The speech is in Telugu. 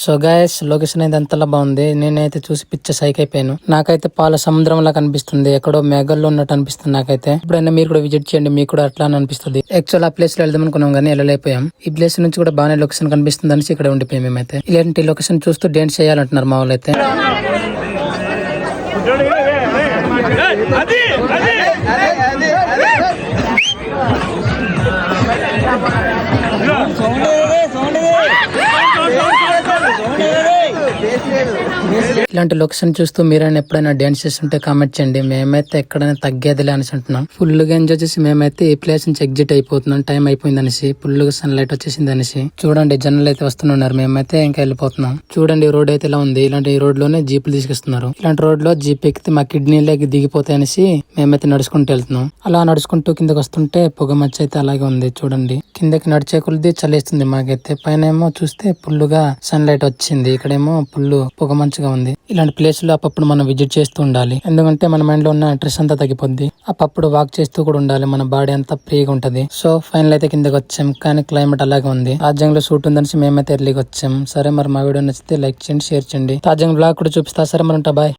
సో గైస్ లొకేషన్ అయితే అంతలా బాగుంది. నేనైతే చూసి పిచ్చ సైక్ అయిపోయాను. నాకైతే పాల సముద్రం లా కనిపిస్తుంది. ఎక్కడో మేఘల్లో ఉన్నట్టు అనిపిస్తుంది నాకైతే. ఎప్పుడైనా మీరు కూడా విజిట్ చేయండి, మీకు కూడా అట్లా అనిపిస్తుంది. యాక్చువల్ ఆ ప్లేస్ లో వెళ్దాం అనుకున్నాం కానీ వెళ్ళలేకపోయాం. ఈ ప్లేస్ నుంచి కూడా బాగానే లొకేషన్ కనిపిస్తుంది అనేసి ఇక్కడ ఉండిపోయాం మేమైతే. ఇలాంటి లొకేషన్ చూస్తూ డాన్స్ చేయాలంటున్నారు మా వాళ్ళు అయితే. ఇలాంటి లొకేషన్ చూస్తూ మీరైనా ఎప్పుడైనా డాన్స్ చేస్తుంటే కామెంట్ చేయండి. మేమైతే ఎక్కడైనా తగ్గేదిలే అని అంటున్నాం. ఫుల్ గా ఎంజాయ్ చేసి మేమైతే ఈ ప్లేస్ నుంచి ఎగ్జిట్ అయిపోతున్నాం. టైం అయిపోయింది అనేసి, ఫుల్ గా సన్ లైట్ వచ్చేసింది అనేసి. చూడండి జనాలు అయితే వస్తున్నారు, మేమైతే ఇంకా వెళ్ళిపోతున్నాం. చూడండి రోడ్ అయితే ఇలా ఉంది. ఇలాంటి రోడ్ లోనే జీపులు తీసుకొస్తున్నారు. ఇలాంటి రోడ్ లో జీప్ ఎక్కితే మా కిడ్నీలకి దిగిపోతాయి అనేసి మేమైతే నడుచుకుంటూ వెళ్తున్నాం. అలా నడుచుకుంటూ కిందకి వస్తుంటే పొగ మచ్చ అయితే అలాగే ఉంది. చూడండి కిందకి నడిచే కొలిది చలేస్తుంది మాకైతే. పైన ఏమో చూస్తే ఫుల్ గా సన్ లైట్ వచ్చింది, ఇక్కడేమో ఫుల్ పొగ మంచిగా ఉంది. ఇలాంటి ప్లేస్ లో అప్పుడు మనం విజిట్ చేస్తూ ఉండాలి. ఎందుకంటే మన మైండ్ లో ఉన్న స్ట్రెస్ అంతా తగ్గిపోద్ది. అప్పుడు వాక్ చేస్తూ కూడా ఉండాలి, మన బాడీ అంతా ఫ్రీగా ఉంటది. సో ఫైనల్ అయితే కిందకి వచ్చాం, కానీ క్లైమేట్ అలాగే ఉంది. తాజ్యంగ్ లో షూట్ ఉందనేసి మేమైతే ఎర్లీకి వచ్చాం. సరే మరి మా వీడియో నచ్చితే లైక్ చేయండి, షేర్ చేయండి. తాజ్యంగ్ బ్లాగ్ కూడా చూపిస్తా. సరే మరి ఉంటా, బాయ్.